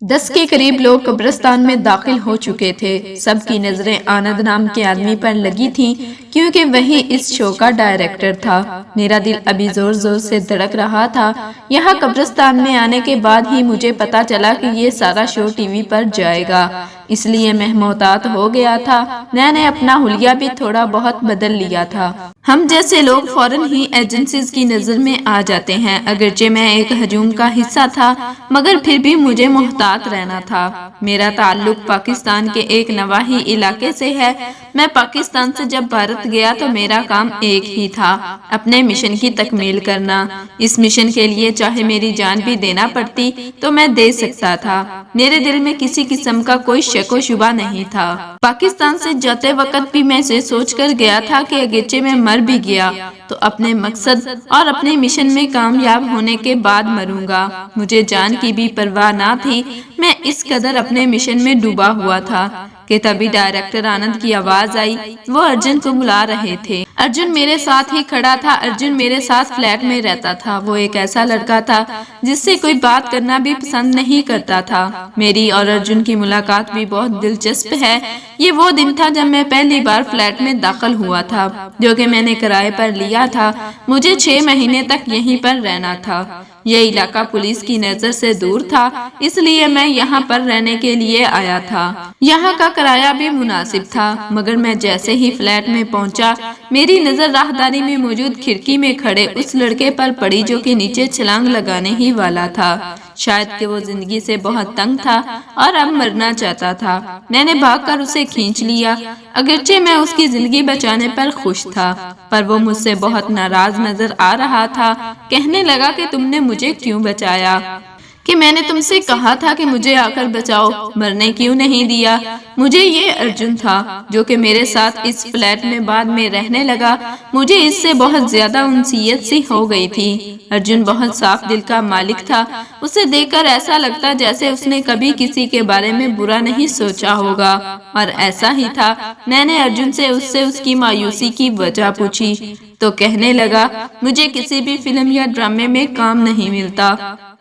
10 کے قریب لوگ قبرستان میں داخل ہو چکے تھے۔ سب کی نظریں آنند نام کے آدمی پر لگی تھیں کیونکہ وہی اس شو کا ڈائریکٹر تھا۔ میرا دل ابھی زور زور سے دھڑک رہا تھا۔ یہاں قبرستان میں آنے کے بعد ہی مجھے پتا چلا کہ یہ سارا شو ٹی وی پر جائے گا، اس لیے میں محتاط ہو گیا تھا۔ میں نے اپنا حلیہ بھی تھوڑا بہت بدل لیا تھا۔ ہم جیسے لوگ فوراً ہی ایجنسیز کی نظر میں آ جاتے ہیں۔ اگرچہ میں ایک ہجوم کا حصہ تھا مگر پھر بھی مجھے محتاط رہنا تھا۔ میرا تعلق پاکستان کے ایک نواحی علاقے سے ہے۔ میں پاکستان سے جب بھارت گیا تو میرا کام ایک ہی تھا، اپنے مشن کی تکمیل کرنا۔ اس مشن کے لیے چاہے میری جان بھی دینا پڑتی تو میں دے سکتا تھا۔ میرے دل میں کسی قسم کا کوئی شک و شبہ نہیں تھا۔ پاکستان سے جاتے وقت بھی میں سوچ کر گیا تھا کہ اگرچہ میں مر بھی گیا تو اپنے مقصد اور اپنے مشن میں کامیاب ہونے کے بعد مروں گا۔ مجھے جان کی بھی پرواہ نہ تھی، میں اس قدر اپنے مشن میں ڈوبا ہوا تھا کہ تبھی ڈائریکٹر آنند کی آواز آئی۔ وہ ارجن کو بلا رہے تھے۔ ارجن میرے ساتھ ہی کھڑا تھا۔ ارجن میرے ساتھ فلیٹ میں رہتا تھا۔ وہ ایک ایسا لڑکا تھا جس سے کوئی بات کرنا بھی پسند نہیں کرتا تھا۔ میری اور ارجن کی ملاقات بھی بہت دلچسپ ہے۔ یہ وہ دن تھا جب میں پہلی بار فلیٹ میں داخل ہوا تھا جو کہ میں نے کرائے پر لیا تھا۔ مجھے 6 مہینے تک یہیں پر رہنا تھا۔ یہ علاقہ پولیس کی نظر سے دور تھا، اس لیے میں یہاں پر رہنے کے لیے آیا تھا۔ یہاں کا کرایہ بھی مناسب تھا، مگر میں جیسے ہی فلیٹ میں پہنچا میری نظر راہداری میں موجود کھڑکی میں کھڑے اس لڑکے پر پڑی جو کہ نیچے چھلانگ لگانے ہی والا تھا۔ شاید کہ وہ زندگی سے بہت تنگ تھا اور اب مرنا چاہتا تھا۔ میں نے بھاگ کر اسے کھینچ لیا۔ اگرچہ میں اس کی زندگی بچانے پر خوش تھا پر وہ مجھ سے بہت ناراض نظر آ رہا تھا۔ کہنے لگا کہ تم نے مجھے کیوں بچایا؟ کہ میں نے تم سے کہا تھا کہ مجھے آ کر بچاؤ، مرنے کیوں نہیں دیا؟ مجھے یہ ارجن تھا جو کہ میرے ساتھ اس فلیٹ میں بعد میں رہنے لگا، مجھے اس سے بہت زیادہ انسیت سی ہو گئی تھی۔ ارجن بہت صاف دل کا مالک تھا۔ اسے دیکھ کر ایسا لگتا جیسے اس نے کبھی کسی کے بارے میں برا نہیں سوچا ہوگا، اور ایسا ہی تھا۔ میں نے ارجن سے اس کی مایوسی کی وجہ پوچھی تو کہنے لگا، مجھے کسی بھی فلم یا ڈرامے میں کام نہیں ملتا،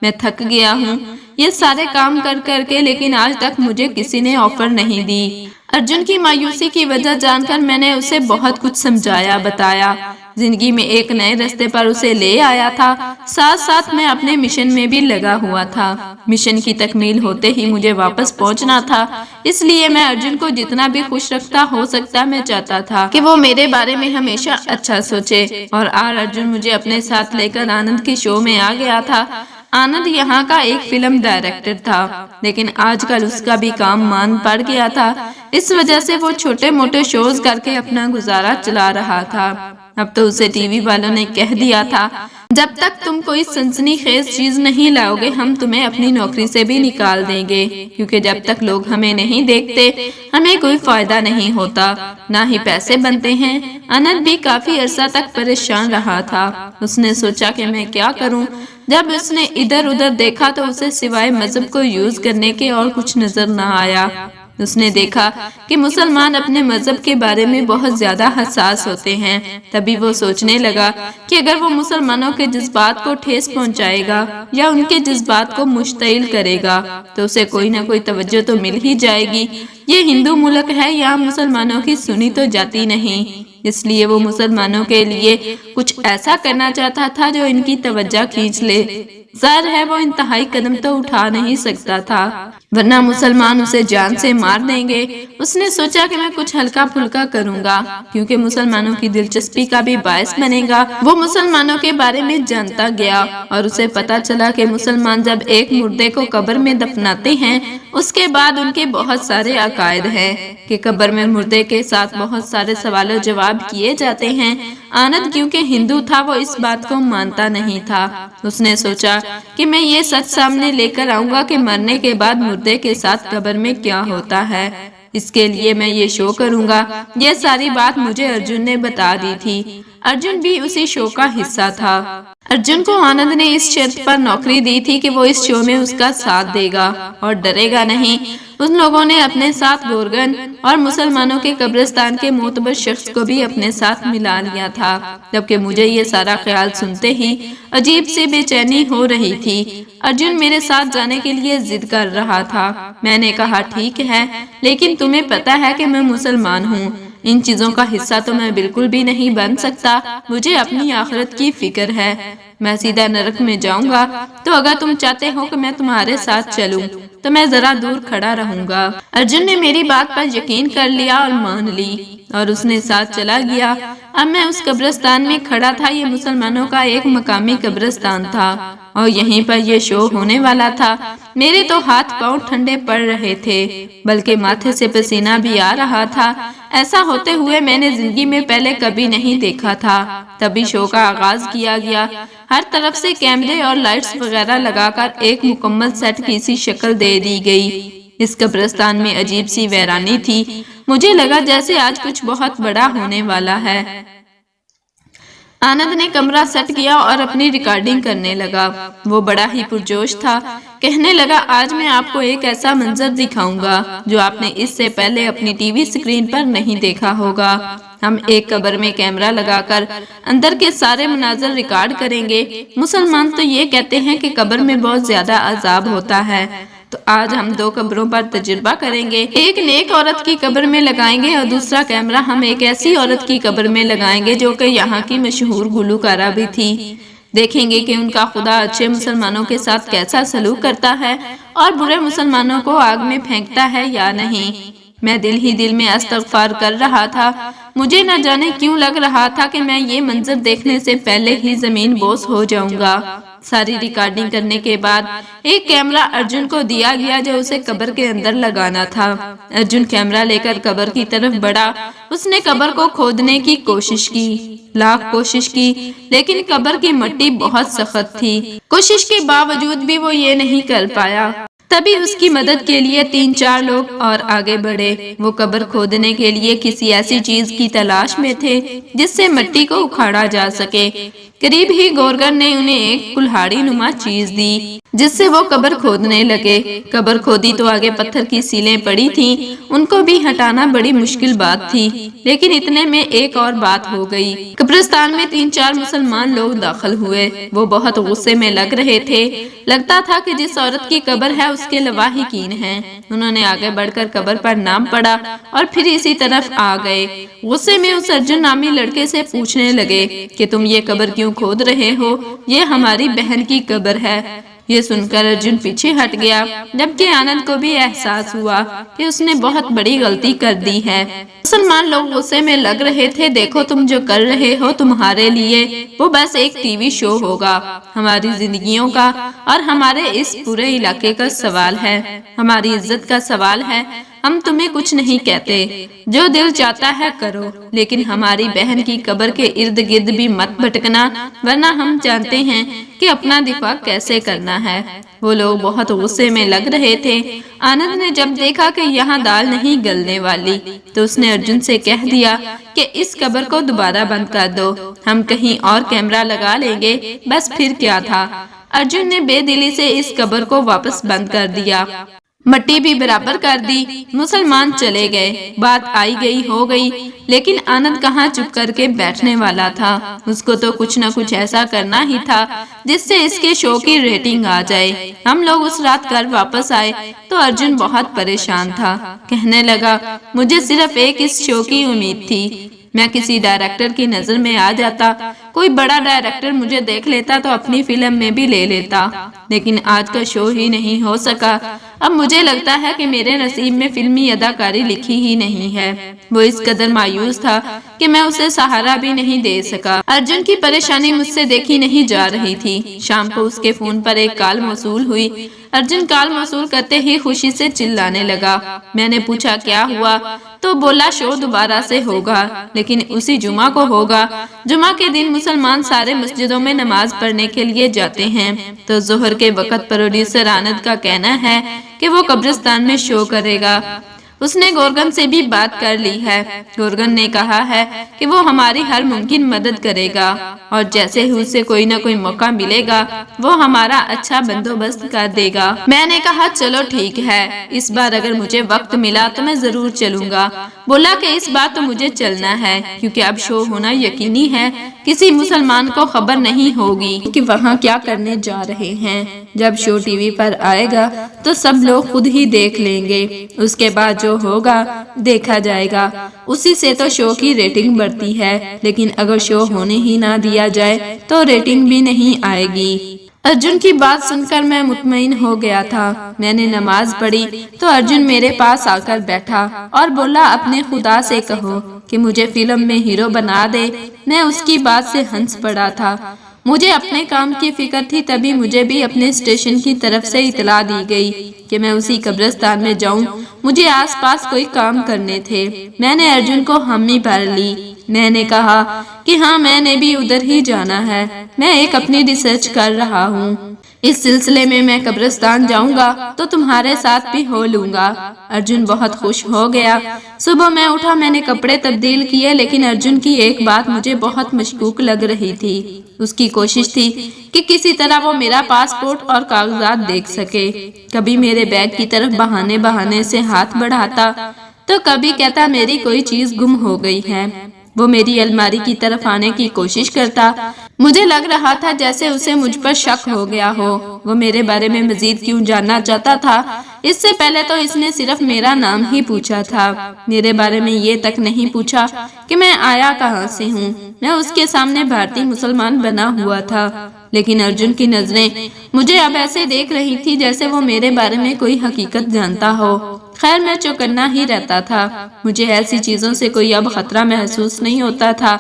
میں تھک گیا ہوں یہ سارے کام کر کے، لیکن آج تک مجھے کسی نے آفر نہیں دی۔ ارجن کی مایوسی کی وجہ جان کر میں نے اسے بہت کچھ سمجھایا، بتایا۔ زندگی میں ایک نئے راستے پر اسے لے آیا تھا، ساتھ ساتھ میں اپنے مشن میں بھی لگا ہوا تھا۔ مشن کی تکمیل ہوتے ہی مجھے واپس پہنچنا تھا، اس لیے میں ارجن کو جتنا بھی خوش رکھتا ہو سکتا میں چاہتا تھا کہ وہ میرے بارے میں ہمیشہ اچھا سوچے۔ اور آج ارجن مجھے اپنے ساتھ لے کر آنند کے شو میں آ گیا تھا۔ آنند یہاں کا ایک فلم ڈائریکٹر تھا، لیکن آج کل اس کا بھی کام مان پڑ گیا تھا، اس وجہ سے وہ چھوٹے موٹے شوز کر کے اپنا گزارا چلا رہا تھا۔ اب تو اسے ٹی وی والوں نے کہہ دیا تھا، جب تک تم کوئی سنسنی خیز چیز نہیں لاؤ گے ہم تمہیں اپنی نوکری سے بھی نکال دیں گے، کیونکہ جب تک لوگ ہمیں نہیں دیکھتے ہمیں کوئی فائدہ نہیں ہوتا، نہ ہی پیسے بنتے ہیں۔ آنند بھی کافی عرصہ تک پریشان رہا تھا۔ اس نے سوچا کہ میں کیا کروں۔ جب اس نے ادھر ادھر دیکھا تو اسے سوائے مذہب کو یوز کرنے کے اور کچھ نظر نہ آیا۔ اس نے دیکھا کہ مسلمان اپنے مذہب کے بارے میں بہت زیادہ حساس ہوتے ہیں۔ تبھی وہ سوچنے لگا کہ اگر وہ مسلمانوں کے جذبات کو ٹھیس پہنچائے گا یا ان کے جذبات کو مشتعل کرے گا تو اسے کوئی نہ کوئی توجہ تو مل ہی جائے گی۔ یہ ہندو ملک ہے، یہاں مسلمانوں کی سنی تو جاتی نہیں، اس لیے وہ مسلمانوں کے لیے کچھ ایسا کرنا چاہتا تھا جو ان کی توجہ کھینچ لے۔ ظاہر ہے وہ انتہائی قدم تو اٹھا نہیں سکتا تھا، ورنہ مسلمان اسے جان سے مار دیں گے۔ اس نے سوچا کہ میں کچھ ہلکا پھلکا کروں گا، کیونکہ مسلمانوں کی دلچسپی کا بھی باعث بنے گا۔ وہ مسلمانوں کے بارے میں جانتا گیا اور اسے پتا چلا کہ مسلمان جب ایک مردے کو قبر میں دفناتے ہیں اس کے بعد ان کے بہت سارے عقائد ہیں کہ قبر میں مردے کے ساتھ بہت سارے سوال و جواب کیے جاتے ہیں۔ آنند کیونکہ ہندو تھا وہ اس بات کو مانتا نہیں تھا۔ اس نے سوچا کہ میں یہ سچ سامنے لے کر آؤں گا کہ مرنے کے بعد مردے کے ساتھ قبر میں کیا ہوتا ہے، اس کے لیے میں یہ شو کروں گا۔ یہ ساری بات مجھے ارجن نے بتا دی تھی۔ ارجن بھی اسی شو کا حصہ تھا۔ ارجن کو آنند نے اس شرط پر نوکری دی تھی کہ وہ اس شو میں اس کا ساتھ دے گا اور ڈرے گا نہیں۔ ان لوگوں نے اپنے ساتھ گورگن اور مسلمانوں کے قبرستان کے معتبر شخص کو بھی اپنے ساتھ ملا لیا تھا، جبکہ مجھے یہ سارا خیال سنتے ہی عجیب سی بے چینی ہو رہی تھی۔ ارجن میرے ساتھ جانے کے لیے ضد کر رہا تھا۔ میں نے کہا ٹھیک ہے، لیکن تمہیں پتا ہے کہ میں مسلمان ہوں، ان چیزوں کا حصہ تو میں بالکل بھی نہیں بن سکتا۔ مجھے اپنی آخرت کی فکر ہے، میں سیدھا نرک میں جاؤں گا، تو اگر تم چاہتے ہو کہ میں تمہارے ساتھ چلوں تو میں ذرا دور کھڑا رہوں گا۔ ارجن نے میری بات پر یقین کر لیا اور مان لی، اور اس نے ساتھ چلا گیا۔ اب میں اس قبرستان میں کھڑا تھا۔ یہ مسلمانوں کا ایک مقامی قبرستان تھا اور یہیں پر یہ شو ہونے والا تھا۔ میرے تو ہاتھ پاؤں ٹھنڈے پڑ رہے تھے، بلکہ ماتھے سے پسینہ بھی آ رہا تھا۔ ایسا ہوتے ہوئے میں نے زندگی میں پہلے کبھی نہیں دیکھا تھا۔ تبھی شو کا آغاز کیا گیا۔ ہر طرف سے کیمرے اور لائٹس وغیرہ لگا کر ایک مکمل سیٹ کی سی شکل دے دی گئی۔ اس قبرستان میں عجیب سی ویرانی تھی۔ مجھے لگا جیسے آج کچھ بہت بڑا ہونے والا ہے۔ آنند نے کمرہ سیٹ کیا اور اپنی ریکارڈنگ کرنے لگا۔ وہ بڑا ہی پرجوش تھا۔ کہنے لگا آج میں آپ کو ایک ایسا منظر دکھاؤں گا جو آپ نے اس سے پہلے اپنی ٹی وی سکرین پر نہیں دیکھا ہوگا۔ ہم ایک قبر میں کیمرہ لگا کر اندر کے سارے مناظر ریکارڈ کریں گے۔ مسلمان تو یہ کہتے ہیں کہ قبر میں بہت زیادہ عذاب ہوتا ہے، تو آج ہم دو قبروں پر تجربہ کریں گے۔ ایک نیک عورت کی قبر میں لگائیں گے اور دوسرا کیمرہ ہم ایک ایسی عورت کی قبر میں لگائیں گے جو کہ یہاں کی مشہور گلوکارہ بھی تھی۔ دیکھیں گے کہ ان کا خدا اچھے مسلمانوں کے ساتھ کیسا سلوک کرتا ہے اور برے مسلمانوں کو آگ میں پھینکتا ہے یا نہیں۔ میں دل ہی دل میں استغفار کر رہا تھا۔ مجھے نہ جانے کیوں لگ رہا تھا کہ میں یہ منظر دیکھنے سے پہلے ہی زمین بوس ہو جاؤں گا۔ ساری ریکارڈنگ کرنے کے بعد ایک کیمرہ ارجن کو دیا گیا جو اسے قبر کے اندر لگانا تھا۔ ارجن کیمرہ لے کر قبر کی طرف بڑھا۔ اس نے قبر کو کھودنے کی کوشش کی، لاکھ کوشش کی، لیکن قبر کی مٹی بہت سخت تھی۔ کوشش کے باوجود بھی وہ یہ نہیں کر پایا۔ تبھی اس کی مدد کے لیے 3-4 لوگ اور آگے بڑھے۔ وہ قبر کھودنے کے لیے کسی ایسی چیز کی تلاش میں تھے جس سے مٹی کو اکھاڑا جا سکے۔ قریب ہی گورگن نے انہیں ایک کلہاڑی نما چیز دی جس سے وہ قبر کھودنے لگے۔ قبر کھودی تو آگے پتھر کی سیلیں پڑی تھیں، ان کو بھی ہٹانا بڑی مشکل بات تھی، لیکن اتنے میں ایک اور بات ہو گئی۔ قبرستان میں 3-4 مسلمان لوگ داخل ہوئے۔ وہ بہت غصے میں لگ رہے تھے۔ لگتا تھا کہ جس عورت کی قبر ہے اس کے لواحقین ہیں۔ انہوں نے آگے بڑھ کر قبر پر نام پڑھا اور پھر اسی طرف آ گئے۔ غصے میں اس ارجن نامی لڑکے سے پوچھنے لگے کہ تم یہ قبر کیوں کھود رہے ہو؟ یہ ہماری بہن کی قبر ہے۔ یہ سن کر ارجن پیچھے ہٹ گیا، جبکہ آنند کو بھی احساس ہوا کہ اس نے بہت بڑی غلطی کر دی ہے۔ مسلمان لوگ غصے میں لگ رہے تھے۔ دیکھو تم جو کر رہے ہو تمہارے لیے وہ بس ایک ٹی وی شو ہوگا، ہماری زندگیوں کا اور ہمارے اس پورے علاقے کا سوال ہے، ہماری عزت کا سوال ہے۔ ہم تمہیں کچھ نہیں کہتے، جو دل چاہتا ہے کرو، لیکن ہماری بہن کی قبر کے ارد گرد بھی مت بھٹکنا، ورنہ ہم جانتے ہیں کہ اپنا دفاع کیسے کرنا ہے۔ وہ لوگ بہت غصے میں لگ رہے تھے۔ آنند نے جب دیکھا کہ یہاں دال نہیں گلنے والی تو اس نے ارجن سے کہہ دیا کہ اس قبر کو دوبارہ بند کر دو، ہم کہیں اور کیمرہ لگا لیں گے۔ بس پھر کیا تھا، ارجن نے بے دلی سے اس قبر کو واپس بند کر دیا، مٹی بھی برابر کر دی۔ مسلمان چلے گئے، بات آئی گئی ہو گئی، لیکن آنند کہاں چپ کر کے بیٹھنے والا تھا۔ اس کو تو کچھ نہ کچھ ایسا کرنا ہی تھا جس سے اس کے شو کی ریٹنگ آ جائے۔ ہم لوگ اس رات گھر واپس آئے تو ارجن بہت پریشان تھا۔ کہنے لگا مجھے صرف ایک اس شو کی امید تھی، میں کسی ڈائریکٹر کی نظر میں آ جاتا، کوئی بڑا ڈائریکٹر مجھے دیکھ لیتا تو اپنی فلم میں بھی لے لیتا، لیکن آج کا شو ہی نہیں ہو سکا۔ اب مجھے لگتا ہے کہ میرے نصیب میں فلمی اداکاری لکھی ہی نہیں ہے۔ وہ اس قدر مایوس تھا کہ میں اسے سہارا بھی نہیں دے سکا۔ ارجن کی پریشانی مجھ سے دیکھی نہیں جا رہی تھی۔ شام کو اس کے فون پر ایک کال موصول ہوئی۔ ارجن کال موصول کرتے ہی خوشی سے چلانے لگا۔ میں نے پوچھا کیا ہوا تو بولا شو دوبارہ سے ہوگا، لیکن اسی جمعہ کو ہوگا۔ جمعہ کے دن مسلمان سارے مسجدوں میں نماز پڑھنے کے لیے جاتے ہیں، تو ظہر کے وقت پروڈیوسر آنند کا کہنا ہے کہ وہ قبرستان میں شو کرے گا۔ اس نے گورگن سے بھی بات کر لی ہے۔ گورگن نے کہا ہے کہ وہ ہماری ہر ممکن مدد کرے گا اور جیسے ہی اسے کوئی نہ کوئی موقع ملے گا وہ ہمارا اچھا بندوبست کر دے گا۔ میں نے کہا چلو ٹھیک ہے، اس بار اگر مجھے وقت ملا تو میں ضرور چلوں گا۔ بولا کہ اس بار تو مجھے چلنا ہے کیونکہ اب شو ہونا یقینی ہے، کسی مسلمان کو خبر نہیں ہوگی کہ وہاں کیا کرنے جا رہے ہیں۔ جب شو ٹی وی پر آئے گا تو سب لوگ خود ہی دیکھ لیں گے، اس کے بعد جو ہوگا دیکھا جائے گا، اسی سے تو شو کی ریٹنگ بڑھتی ہے، لیکن اگر شو ہونے ہی نہ دیا جائے تو ریٹنگ بھی نہیں آئے گی۔ ارجن کی بات سن کر میں مطمئن ہو گیا تھا۔ میں نے نماز پڑھی تو ارجن میرے پاس آ کر بیٹھا اور بولا اپنے خدا سے کہو کہ مجھے فلم میں ہیرو بنا دے۔ میں اس کی بات سے ہنس پڑا تھا۔ مجھے اپنے کام کی فکر تھی، تبھی مجھے بھی اپنے اسٹیشن کی طرف سے اطلاع دی گئی کہ میں اسی قبرستان میں جاؤں۔ مجھے آس پاس کوئی کام کرنے تھے۔ میں نے ارجن کو حامی بھر لی۔ میں نے کہا کہ ہاں میں نے بھی ادھر ہی جانا ہے، میں ایک اپنی ریسرچ کر رہا ہوں، اس سلسلے میں قبرستان جاؤں گا تو تمہارے ساتھ بھی ہو لوں گا۔ ارجن بہت خوش ہو گیا۔ صبح میں اٹھا، میں نے کپڑے تبدیل کیے، لیکن ارجن کی ایک بات مجھے بہت مشکوک لگ رہی تھی۔ اس کی کوشش تھی کہ کسی طرح وہ میرا پاسپورٹ اور کاغذات دیکھ سکے۔ کبھی میرے بیگ کی طرف بہانے سے ہاتھ بڑھاتا تو کبھی کہتا میری کوئی چیز گم ہو گئی ہے۔ وہ میری الماری کی طرف آنے کی کوشش کرتا۔ مجھے لگ رہا تھا جیسے اسے مجھ پر شک ہو گیا ہو۔ وہ میرے بارے میں مزید کیوں جاننا چاہتا تھا؟ اس سے پہلے تو اس نے صرف میرا نام ہی پوچھا تھا، میرے بارے میں یہ تک نہیں پوچھا کہ میں آیا کہاں سے ہوں۔ میں اس کے سامنے بھارتی مسلمان بنا ہوا تھا، لیکن ارجن کی نظریں مجھے اب ایسے دیکھ رہی تھی جیسے وہ میرے بارے میں کوئی حقیقت جانتا ہو۔ خیر میں چوکنا ہی رہتا تھا۔ مجھے ایسی چیزوں سے کوئی اب خطرہ محسوس نہیں ہوتا تھا،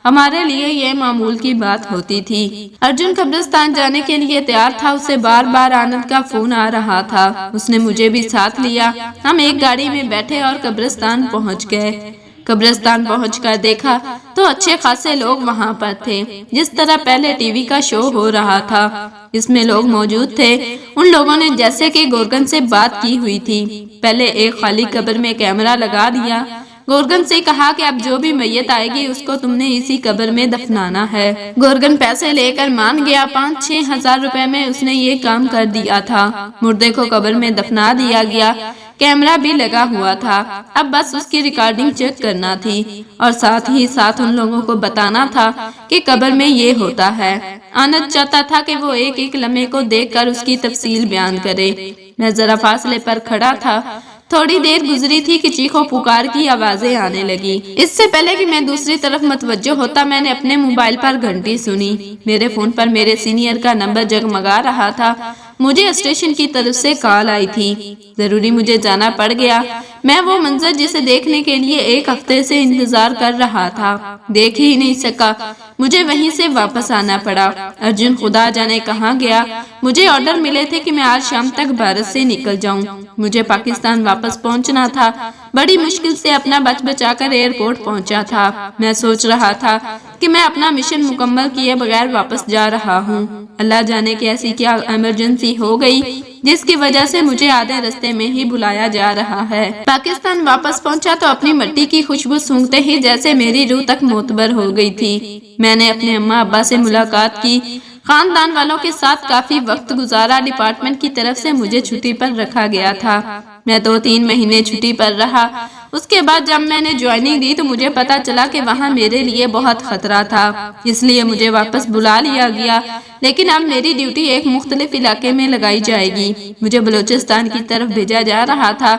ہمارے لیے یہ معمول کی بات ہوتی تھی۔ ارجن قبرستان جانے کے لیے تیار تھا، اسے بار بار آنند کا فون آ رہا تھا۔ اس نے مجھے بھی ساتھ لیا۔ ہم ایک گاڑی میں بیٹھے اور قبرستان پہنچ گئے۔ قبرستان پہنچ کر دیکھا تو اچھے خاصے لوگ وہاں پر تھے، جس طرح پہلے ٹی وی کا شو ہو رہا تھا اس میں لوگ موجود تھے۔ ان لوگوں نے جیسے کہ گورگن سے بات کی ہوئی تھی، پہلے ایک خالی قبر میں کیمرہ لگا دیا۔ گورگن سے کہا کہ اب جو بھی میت آئے گی اس کو تم نے اسی قبر میں دفنانا ہے۔ گورگن پیسے لے کر مان گیا۔ 5-6 ہزار روپے میں اس نے یہ کام کر دیا تھا۔ مردے کو قبر میں دفنا دیا گیا، کیمرہ بھی لگا ہوا تھا، اب بس اس کی ریکارڈنگ چیک کرنا تھی اور ساتھ ہی ساتھ ان لوگوں کو بتانا تھا کہ قبر میں یہ ہوتا ہے۔ آنند چاہتا تھا کہ وہ ایک ایک لمحے کو دیکھ کر اس کی تفصیل بیان کرے۔ میں ذرا فاصلے پر کھڑا تھا۔ تھوڑی دیر گزری تھی کہ چیخو پکار کی آوازیں آنے لگی۔ اس سے پہلے کہ میں دوسری طرف متوجہ ہوتا میں نے اپنے موبائل پر گھنٹی سنی۔ میرے فون پر میرے سینئر کا نمبر جگمگا رہا تھا۔ مجھے اسٹیشن کی طرف سے کال آئی تھی، ضروری مجھے جانا پڑ گیا۔ میں وہ منظر جسے دیکھنے کے لیے ایک ہفتے سے انتظار کر رہا تھا دیکھ ہی نہیں سکا، مجھے وہیں سے واپس آنا پڑا۔ ارجن خدا جانے کہاں گیا۔ مجھے آرڈر ملے تھے کہ میں آج شام تک بھارت سے نکل جاؤں، مجھے پاکستان واپس پہنچنا تھا۔ بڑی مشکل سے اپنا بچ بچا کر ایئرپورٹ پہنچا تھا۔ میں سوچ رہا تھا کہ میں اپنا مشن مکمل کیے بغیر واپس جا رہا ہوں۔ اللہ جانے کی ایسی کیا ایمرجنسی ہو گئی جس کی وجہ سے مجھے آدھے رستے میں ہی بلایا جا رہا ہے۔ پاکستان واپس پہنچا تو اپنی مٹی کی خوشبو سونگتے ہی جیسے میری روح تک معتبر ہو گئی تھی۔ میں نے اپنے اماں ابا سے ملاقات کی، خاندان والوں کے ساتھ کافی وقت گزارا۔ ڈپارٹمنٹ کی طرف سے مجھے چھٹی پر رکھا گیا تھا۔ میں 2-3 مہینے چھٹی پر رہا۔ اس کے بعد جب میں نے جوائننگ دی تو مجھے پتا چلا کہ وہاں میرے لیے بہت خطرہ تھا، اس لیے مجھے واپس بلا لیا گیا۔ لیکن اب میری ڈیوٹی ایک مختلف علاقے میں لگائی جائے گی۔ مجھے بلوچستان کی طرف بھیجا جا رہا تھا۔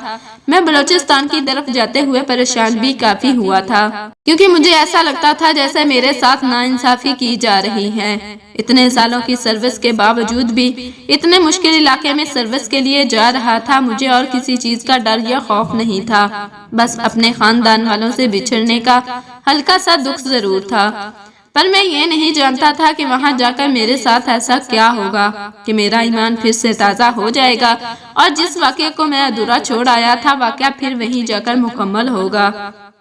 میں بلوچستان کی طرف جاتے ہوئے پریشان بھی کافی ہوا تھا، کیونکہ مجھے ایسا لگتا تھا جیسے میرے ساتھ ناانصافی کی جا رہی ہے۔ اتنے سالوں کی سروس کے باوجود بھی اتنے مشکل علاقے میں سروس کے لیے جا رہا تھا۔ مجھے اور کسی چیز کا ڈر یا خوف نہیں تھا، بس اپنے خاندان والوں سے بچھڑنے کا ہلکا سا دکھ ضرور تھا۔ پر میں یہ نہیں جانتا تھا کہ وہاں جا کر میرے ساتھ ایسا کیا ہوگا کہ میرا ایمان پھر سے تازہ ہو جائے گا اور جس واقعے کو میں ادھورا چھوڑ آیا تھا واقعہ پھر وہیں جا کر مکمل ہوگا۔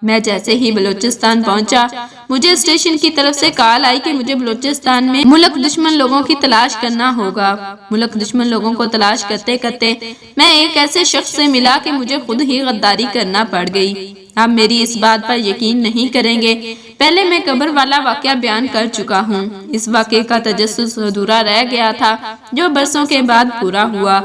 میں جیسے ہی بلوچستان پہنچا مجھے اسٹیشن کی طرف سے کال آئی کہ مجھے بلوچستان میں ملک دشمن لوگوں کی تلاش کرنا ہوگا۔ ملک دشمن لوگوں کو تلاش کرتے کرتے میں ایک ایسے شخص سے ملا کہ مجھے خود ہی غداری کرنا پڑ گئی۔ آپ میری اس بات پر یقین نہیں کریں گے، پہلے میں قبر والا واقعہ بیان کر چکا ہوں۔ اس واقعے کا تجسس ادھورا رہ گیا تھا جو برسوں کے بعد پورا ہوا۔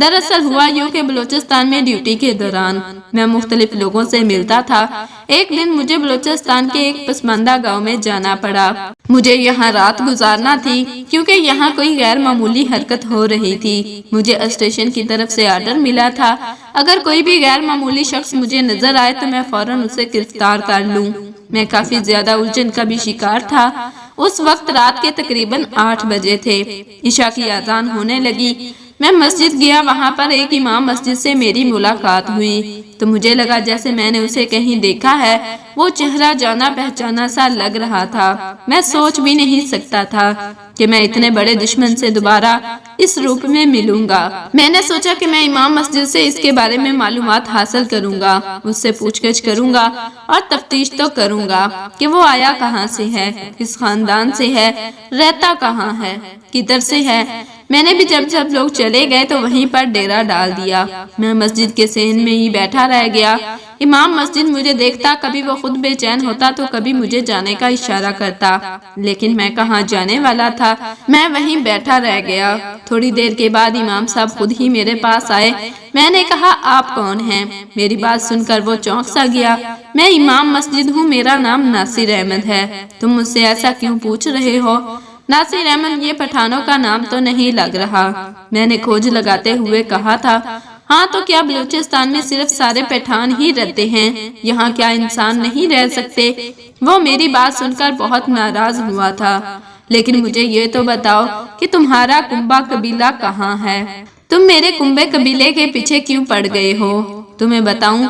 دراصل ہوا یوں کہ بلوچستان میں ڈیوٹی کے دوران میں مختلف لوگوں سے ملتا تھا۔ ایک دن مجھے بلوچستان کے ایک پسماندہ گاؤں میں جانا پڑا۔ مجھے یہاں رات گزارنا تھی کیونکہ یہاں کوئی غیر معمولی حرکت ہو رہی تھی۔ مجھے اسٹیشن کی طرف سے آرڈر ملا تھا اگر کوئی بھی غیر معمولی شخص مجھے نظر آئے تو میں فوراً اسے گرفتار کر لوں۔ میں کافی زیادہ الجھن کا بھی شکار تھا۔ اس وقت رات کے تقریباً 8 بجے تھے۔ عشاء کی اذان ہونے لگی۔ میں مسجد گیا، وہاں پر ایک امام مسجد سے میری ملاقات ہوئی تو مجھے لگا جیسے میں نے اسے کہیں دیکھا ہے۔ وہ چہرہ جانا پہچانا سا لگ رہا تھا۔ میں سوچ بھی نہیں سکتا تھا کہ میں اتنے بڑے دشمن سے دوبارہ اس روپ میں ملوں گا۔ میں نے سوچا کہ میں امام مسجد سے اس کے بارے میں معلومات حاصل کروں گا، اس سے پوچھ گچھ کروں گا اور تفتیش تو کروں گا کہ وہ آیا کہاں سے ہے، کس خاندان سے ہے، رہتا کہاں ہے، کدھر سے ہے۔ میں نے بھی جب لوگ چلے گئے تو وہیں پر ڈیرا ڈال دیا۔ میں مسجد کے صحن میں ہی بیٹھا رہ گیا۔ امام مسجد مجھے دیکھتا، کبھی وہ خود بے چین ہوتا تو کبھی مجھے جانے کا اشارہ کرتا، لیکن میں کہاں جانے والا تھا، میں وہیں بیٹھا رہ گیا۔ تھوڑی دیر کے بعد امام صاحب خود ہی میرے پاس آئے۔ میں نے کہا آپ کون ہیں؟ میری بات سن کر وہ چونک سا گیا۔ میں امام مسجد ہوں، میرا نام ناصر احمد ہے۔ تم مجھ سے ایسا کیوں پوچھ رہے ہو؟ ناصر احمد یہ پٹھانوں کا نام تو نہیں لگ رہا؟ میں نے کھوج لگاتے ہوئے کہا تھا۔ ہاں تو کیا بلوچستان میں صرف سارے پٹھان ہی رہتے ہیں؟ یہاں کیا انسان نہیں رہ سکتے؟ وہ میری بات سن کر بہت ناراض ہوا تھا۔ لیکن مجھے یہ تو بتاؤ کہ تمہارا کنبہ قبیلہ کہاں ہے؟ تم میرے کنبے قبیلے کے پیچھے کیوں پڑ گئے ہو؟ تمہیں بتاؤں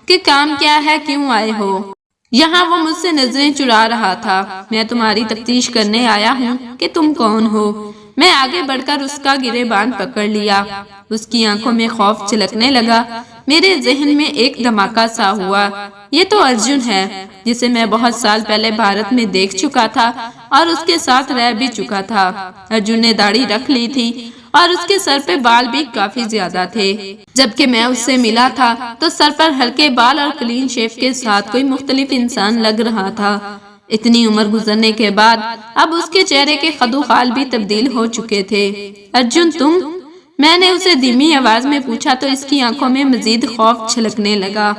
کہ کام کیا ہے، کیوں آئے ہو؟ یہاں وہ مجھ سے نظریں چرا رہا تھا۔ میں تمہاری تفتیش کرنے آیا ہوں کہ تم کون ہو۔ میں آگے بڑھ کر اس کا گریبان پکڑ لیا۔ اس کی آنکھوں میں خوف چھلکنے لگا۔ میرے ذہن میں ایک دھماکہ سا ہوا۔ یہ تو ارجن ہے جسے میں بہت سال پہلے بھارت میں دیکھ چکا تھا اور اس کے ساتھ رہ بھی چکا تھا۔ ارجن نے داڑھی رکھ لی تھی اور اس کے سر پہ بال بھی کافی زیادہ تھے۔ جبکہ میں اس سے ملا تھا تو سر پر ہلکے بال اور کلین شیف کے ساتھ کوئی مختلف انسان لگ رہا تھا۔ اتنی عمر گزرنے کے بعد اب اس کے چہرے کے خد و خال بھی تبدیل ہو چکے تھے۔ ارجن تم؟ میں نے اسے دھیمی آواز میں پوچھا تو اس کی آنکھوں میں مزید خوف چھلکنے لگا۔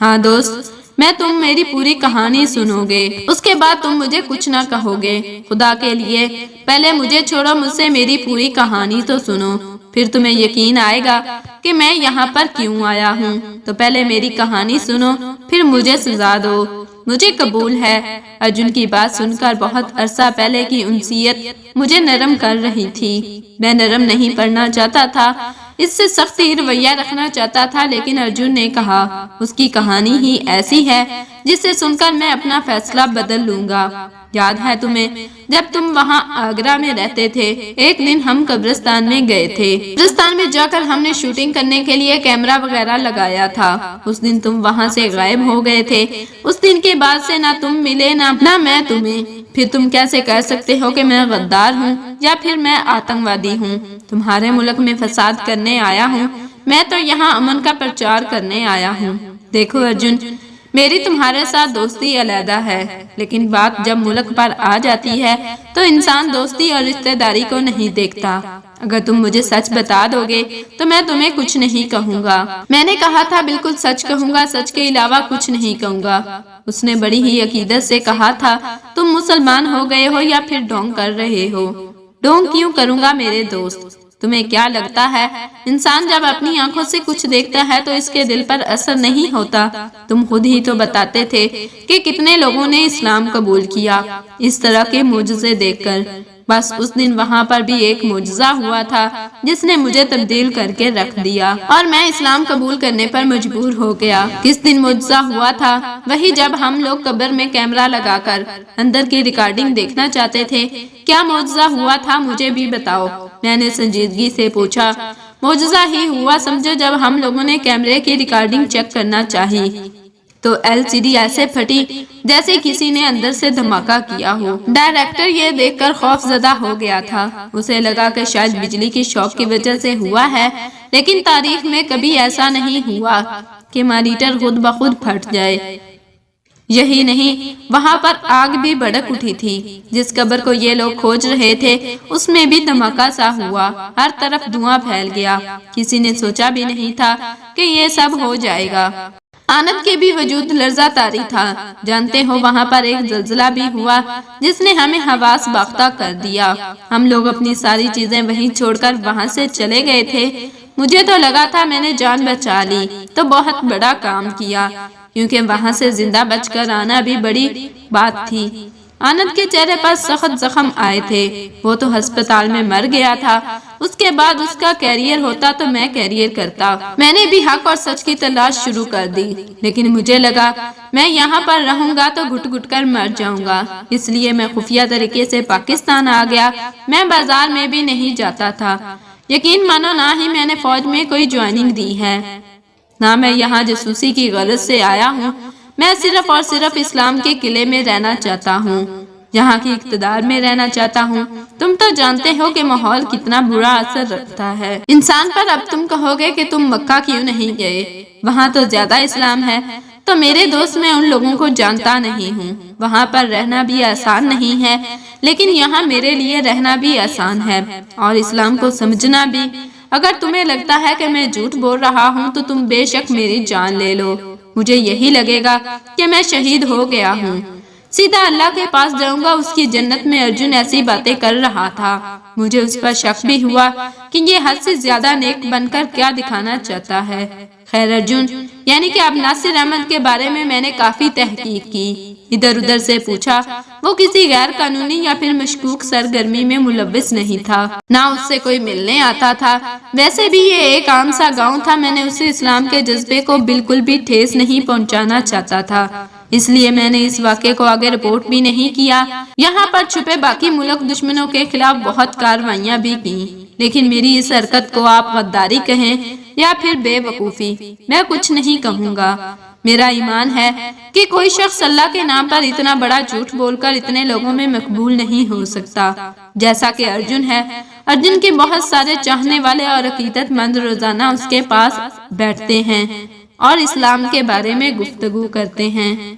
ہاں دوست، میں تم میری پوری کہانی سنو گے، اس کے بعد تم مجھے کچھ نہ کہو گے۔ خدا کے لیے پہلے مجھے چھوڑو، مجھ سے میری پوری کہانی تو سنو، پھر تمہیں یقین آئے گا کہ میں یہاں پر کیوں آیا ہوں۔ تو پہلے میری کہانی سنو، پھر مجھے سزا دو۔ مجھے قبول ہے۔ ارجن کی بات سن کر بہت عرصہ پہلے کی انسیت مجھے نرم کر رہی تھی۔ میں نرم نہیں پڑنا چاہتا تھا، اس سے سختی رویہ رکھنا چاہتا تھا، لیکن ارجن نے کہا اس کی کہانی ہی ایسی ہے جسے سن کر میں اپنا فیصلہ بدل لوں گا۔ یاد ہے تمہیں جب تم وہاں آگرہ میں رہتے تھے، ایک دن ہم قبرستان میں گئے تھے۔ قبرستان میں جا کر ہم نے شوٹنگ کرنے کے لیے کیمرہ وغیرہ لگایا تھا۔ اس دن تم وہاں سے غائب ہو گئے تھے۔ اس دن کے بعد سے نہ تم ملے نہ میں تمہیں۔ پھر تم کیسے کہہ سکتے ہو کہ میں غدار ہوں یا پھر میں آتنکوادی ہوں؟ تمہارے ملک میں فساد کرنے آیا ہوں، میں تو یہاں امن کا پرچار کرنے آیا ہوں۔ دیکھو ارجن، میری تمہارے ساتھ دوستی علیحدہ ہے، لیکن بات جب ملک پر آ جاتی ہے تو انسان دوستی اور رشتہ داری کو نہیں دیکھتا۔ اگر تم مجھے سچ بتا دو گے تو میں تمہیں کچھ نہیں کہوں گا۔ میں نے کہا تھا بالکل سچ کہوں گا، سچ کے علاوہ کچھ نہیں کہوں گا۔ اس نے بڑی ہی عقیدت سے کہا تھا تم مسلمان ہو گئے ہو یا پھر ڈھونگ کر رہے ہو؟ ڈھونگ کیوں کروں گا میرے دوست؟ تمہیں کیا لگتا ہے انسان جب اپنی آنکھوں سے کچھ دیکھتا ہے تو اس کے دل پر اثر نہیں ہوتا؟ تم خود ہی تو بتاتے تھے کہ کتنے لوگوں نے اسلام قبول کیا اس طرح کے معجزے دیکھ کر۔ بس اس دن وہاں پر بھی ایک معجزہ ہوا تھا جس نے مجھے تبدیل کر کے رکھ دیا اور میں اسلام قبول کرنے پر مجبور ہو گیا۔ کس دن معجزہ ہوا تھا؟ وہی جب ہم لوگ قبر میں کیمرہ لگا کر اندر کی ریکارڈنگ دیکھنا چاہتے تھے۔ کیا معجزہ ہوا تھا مجھے بھی بتاؤ، میں نے سنجیدگی سے پوچھا۔ معجزہ ہی ہوا سمجھو جب ہم لوگوں نے کیمرے کی ریکارڈنگ چیک کرنا چاہی۔ تو LCD ایسے پھٹی جیسے کسی نے اندر سے دھماکہ کیا ہو۔ ڈائریکٹر یہ دیکھ کر خوف زدہ ہو گیا تھا۔ اسے لگا کہ شاید بجلی کی شاک کی وجہ سے ہوا ہے، لیکن تاریخ میں کبھی ایسا نہیں ہوا کہ مانیٹر خود بخود پھٹ جائے۔ یہی نہیں، وہاں پر آگ بھی بھڑک اٹھی تھی۔ جس قبر کو یہ لوگ کھوج رہے تھے اس میں بھی دھماکہ سا ہوا، ہر طرف دھواں پھیل گیا۔ کسی نے سوچا بھی نہیں تھا کہ یہ سب ہو جائے گا۔ آنند کے بھی وجود لرزہ طاری تھا۔ جانتے ہو وہاں پر ایک زلزلہ بھی ہوا جس نے ہمیں حواس باختہ کر دیا۔ ہم لوگ اپنی ساری چیزیں وہیں چھوڑ کر وہاں سے چلے گئے تھے۔ مجھے تو لگا تھا میں نے جان بچا لی تو بہت بڑا کام کیا، کیونکہ وہاں سے زندہ بچ کر آنا بھی بڑی بات تھی۔ آنند کے چہرے پر سخت زخم آئے تھے۔ وہ تو ہسپتال میں مر گیا تھا، اس کے بعد اس کا کیریئر ہوتا تو میں کیریئر کرتا۔ میں نے بھی حق اور سچ کی تلاش شروع کر دی، لیکن مجھے لگا میں یہاں پر رہوں گا تو گھٹ گھٹ کر مر جاؤں گا، اس لیے میں خفیہ طریقے سے پاکستان آ گیا۔ میں بازار میں بھی نہیں جاتا تھا، یقین مانو نہ ہی میں نے فوج میں کوئی جوائننگ دی ہے، نہ میں یہاں جاسوسی کی غرض سے آیا ہوں۔ میں صرف اور صرف اسلام کے قلعے میں رہنا چاہتا ہوں، یہاں کی اقتدار میں رہنا چاہتا ہوں۔ تم تو جانتے ہو کہ ماحول کتنا برا اثر رکھتا ہے انسان پر۔ اب تم کہو گے کہ تم مکہ کیوں نہیں گئے، وہاں تو زیادہ اسلام ہے۔ تو میرے دوست میں ان لوگوں کو جانتا نہیں ہوں۔ وہاں پر رہنا بھی آسان نہیں ہے، لیکن یہاں میرے لیے رہنا بھی آسان ہے اور اسلام کو سمجھنا بھی۔ اگر تمہیں لگتا ہے کہ میں جھوٹ بول رہا ہوں تو تم بے شک میری جان لے لو، مجھے یہی لگے گا کہ میں شہید ہو گیا ہوں۔ سیدھا اللہ کے پاس جاؤں گا۔ اس کی جنت میں ارجن ایسی باتیں کر رہا تھا، مجھے اس پر شک بھی ہوا کہ یہ حد سے زیادہ نیک بن کر کیا دکھانا چاہتا ہے۔ خیر ارجن یعنی کہ اب ناصر احمد کے بارے میں نے کافی تحقیق کی، ادھر ادھر سے پوچھا۔ وہ کسی غیر قانونی یا پھر مشکوک سرگرمی میں ملوث نہیں تھا، نہ اس سے کوئی ملنے آتا تھا۔ ویسے بھی یہ ایک عام سا گاؤں تھا، میں نے اسے اسلام کے جذبے کو بالکل بھی ٹھیس نہیں پہنچانا چاہتا تھا، اس لیے میں نے اس واقعے کو آگے رپورٹ بھی نہیں کیا۔ یہاں پر چھپے باقی ملک دشمنوں کے خلاف بہت کارروائیاں بھی کی، لیکن میری اس حرکت کو آپ غداری کہیں یا پھر بے وقوفی، میں کچھ نہیں کہوں گا۔ میرا ایمان ہے کہ کوئی شخص اللہ کے نام پر اتنا بڑا جھوٹ بول کر اتنے لوگوں میں مقبول نہیں ہو سکتا جیسا کہ ارجن ہے۔ ارجن کے بہت سارے چاہنے والے اور عقیدت مند روزانہ اس کے پاس بیٹھتے ہیں اور اسلام کے بارے میں گفتگو کرتے ہیں۔